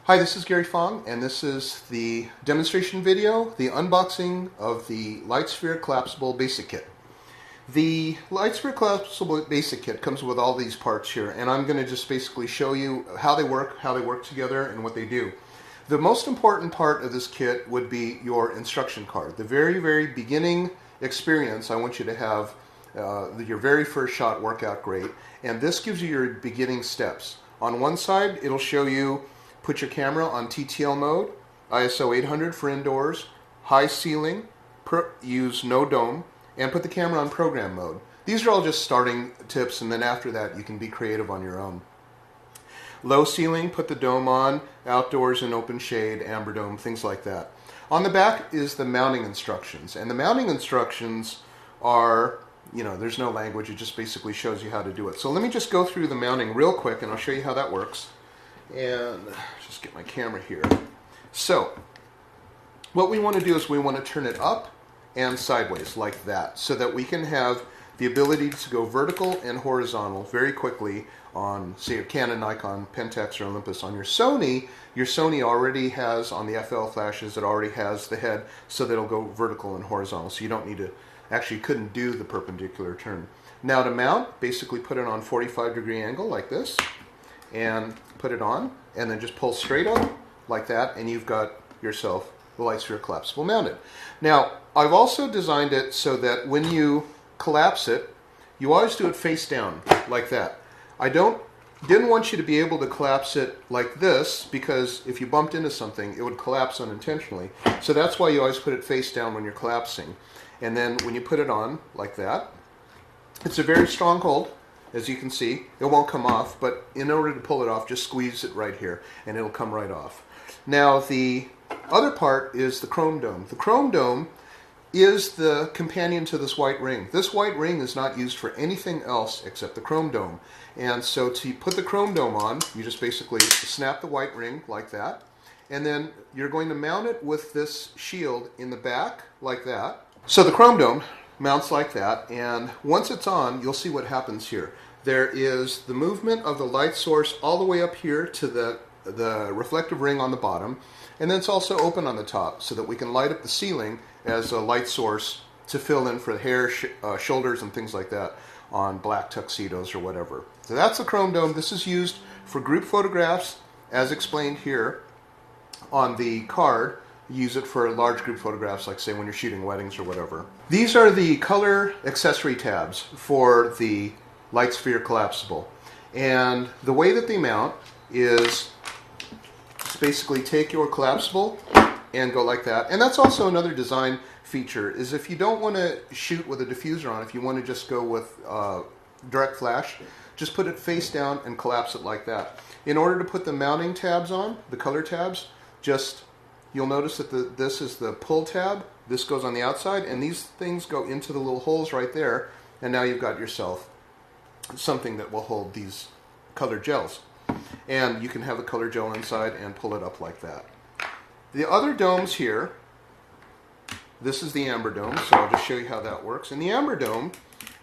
Hi, this is Gary Fong, and this is the demonstration video, the unboxing of the Lightsphere Collapsible Basic Kit. The Lightsphere Collapsible Basic Kit comes with all these parts here, and I'm going to just basically show you how they work together, and what they do. The most important part of this kit would be your instruction card. The very, very beginning experience, I want you to have your very first shot work out great, and this gives you your beginning steps. On one side, it'll show you put your camera on TTL mode, ISO 800 for indoors, high ceiling, use no dome, and put the camera on program mode. These are all just starting tips, and then after that you can be creative on your own. Low ceiling, put the dome on, outdoors in open shade, amber dome, things like that. On the back is the mounting instructions, and the mounting instructions are, there's no language, it just basically shows you how to do it. So let me just go through the mounting real quick and I'll show you how that works. And just get my camera here. So what we want to do is we want to turn it up and sideways like that, so that we can have the ability to go vertical and horizontal very quickly on, say, a Canon, Nikon, Pentax, or Olympus. On your Sony already has, on the FL flashes, it already has the head, so that it'll go vertical and horizontal, so you don't need to, actually you couldn't do the perpendicular turn. Now to mount, basically put it on 45-degree angle like this, and put it on, and then just pull straight up like that, and you've got yourself the Lightsphere Collapsible mounted. Now, I've also designed it so that when you collapse it, you always do it face down like that. I didn't want you to be able to collapse it like this, because if you bumped into something, it would collapse unintentionally. So that's why you always put it face down when you're collapsing. And then when you put it on like that, it's a very strong hold. As you can see, it won't come off, but in order to pull it off, just squeeze it right here, and it'll come right off. Now, the other part is the chrome dome. The chrome dome is the companion to this white ring. This white ring is not used for anything else except the chrome dome. And so to put the chrome dome on, you just basically snap the white ring like that, and then you're going to mount it with this shield in the back like that. So the chrome dome mounts like that, and once it's on, you'll see what happens here. There is the movement of the light source all the way up here to the reflective ring on the bottom, and then it's also open on the top so that we can light up the ceiling as a light source to fill in for the hair, shoulders, and things like that on black tuxedos or whatever. So that's the chrome dome. This is used for group photographs, as explained here on the card. Use it for large group photographs, like say when you're shooting weddings or whatever. These are the color accessory tabs for the Lightsphere Collapsible. And the way that they mount is basically take your collapsible and go like that. And that's also another design feature, is if you don't want to shoot with a diffuser on, if you want to just go with direct flash, just put it face down and collapse it like that. In order to put the mounting tabs on, the color tabs, you'll notice that this is the pull tab. This goes on the outside, and these things go into the little holes right there, and now you've got yourself something that will hold these colored gels. And you can have the color gel inside and pull it up like that. The other domes here, this is the amber dome, so I'll just show you how that works. And the amber dome,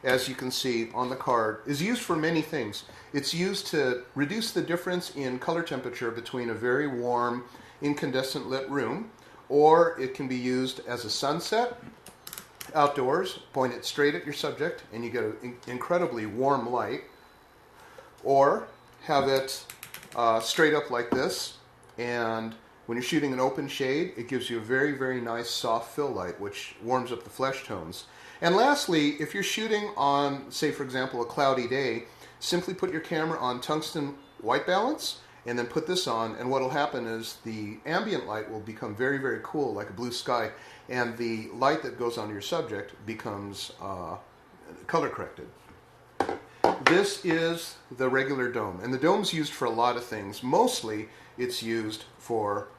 as you can see on the card, is used for many things. It's used to reduce the difference in color temperature between a very warm, incandescent lit room, or it can be used as a sunset outdoors. Point it straight at your subject and you get an incredibly warm light, or have it straight up like this, and when you're shooting an open shade, it gives you a very, very nice soft fill light, which warms up the flesh tones. And lastly, if you're shooting on, say for example, a cloudy day, simply put your camera on tungsten white balance, and then put this on, and what will happen is the ambient light will become very, very cool, like a blue sky, and the light that goes onto your subject becomes color corrected. This is the regular dome, and the dome's used for a lot of things. Mostly it's used for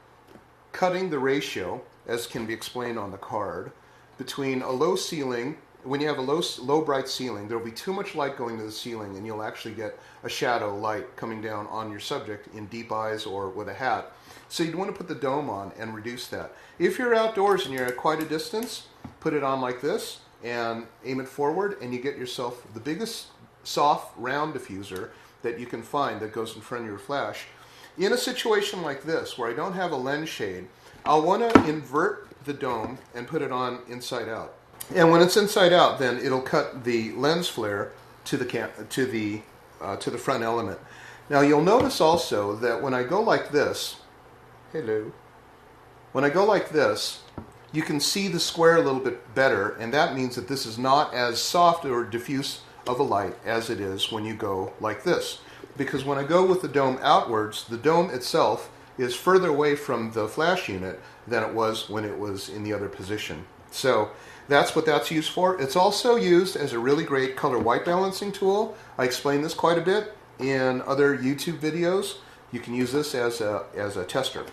cutting the ratio, as can be explained on the card, between a low ceiling. When you have a low bright ceiling, there will be too much light going to the ceiling, and you'll actually get a shadow light coming down on your subject in deep eyes or with a hat. So you'd want to put the dome on and reduce that. If you're outdoors and you're at quite a distance, put it on like this and aim it forward, and you get yourself the biggest soft round diffuser that you can find that goes in front of your flash. in a situation like this where I don't have a lens shade, I'll want to invert the dome and put it on inside out. And when it's inside out, then it'll cut the lens flare to the front element. Now you'll notice also that when I go like this, when I go like this, you can see the square a little bit better, and that means that this is not as soft or diffuse of a light as it is when you go like this. Because when I go with the dome outwards, the dome itself is further away from the flash unit than it was when it was in the other position. So that's what that's used for. It's also used as a really great color white balancing tool. I explain this quite a bit in other YouTube videos. You can use this as a tester.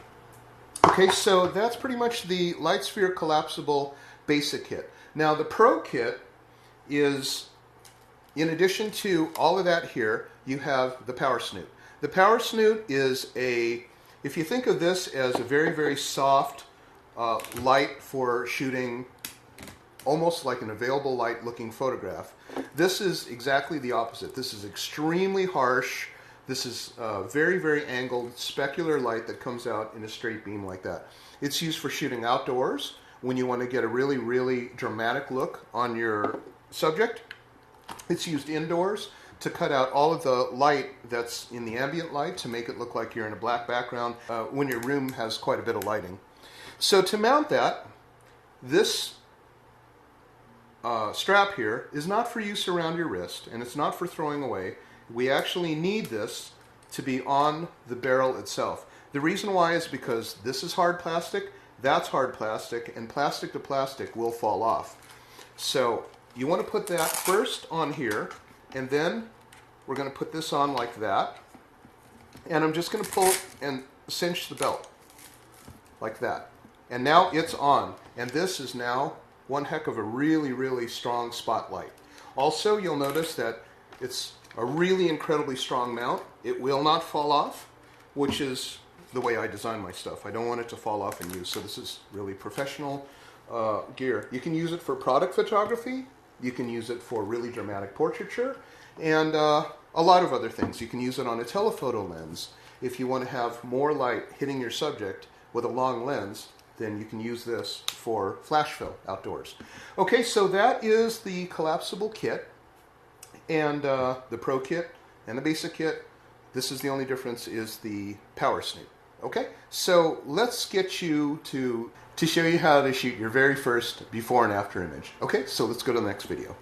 Okay, so that's pretty much the Lightsphere collapsible basic kit. Now the Pro kit is, in addition to all of that here, you have the power snoot. The power snoot is if you think of this as a very, very soft light for shooting almost like an available light looking photograph, this is exactly the opposite. This is extremely harsh. This is very, very angled specular light that comes out in a straight beam like that. It's used for shooting outdoors when you want to get a really, really dramatic look on your subject. It's used indoors to cut out all of the light that's in the ambient light to make it look like you're in a black background when your room has quite a bit of lighting. So to mount that, this strap here is not for use around your wrist, and it's not for throwing away. We actually need this to be on the barrel itself. The reason why is because this is hard plastic, that's hard plastic, and plastic to plastic will fall off. So you want to put that first on here, and then we're going to put this on like that. And I'm just going to pull and cinch the belt like that. And now it's on. And this is now one heck of a really, really strong spotlight. Also, you'll notice that it's a really incredibly strong mount. It will not fall off, which is the way I design my stuff. I don't want it to fall off in use. So this is really professional gear. You can use it for product photography. You can use it for really dramatic portraiture, and a lot of other things. You can use it on a telephoto lens. If you want to have more light hitting your subject with a long lens, then you can use this for flash fill outdoors. Okay, so that is the collapsible kit, and the Pro kit and the basic kit. This is the only difference is the power snoot. Okay, so let's get you to show you how to shoot your very first before and after image. Okay, so let's go to the next video.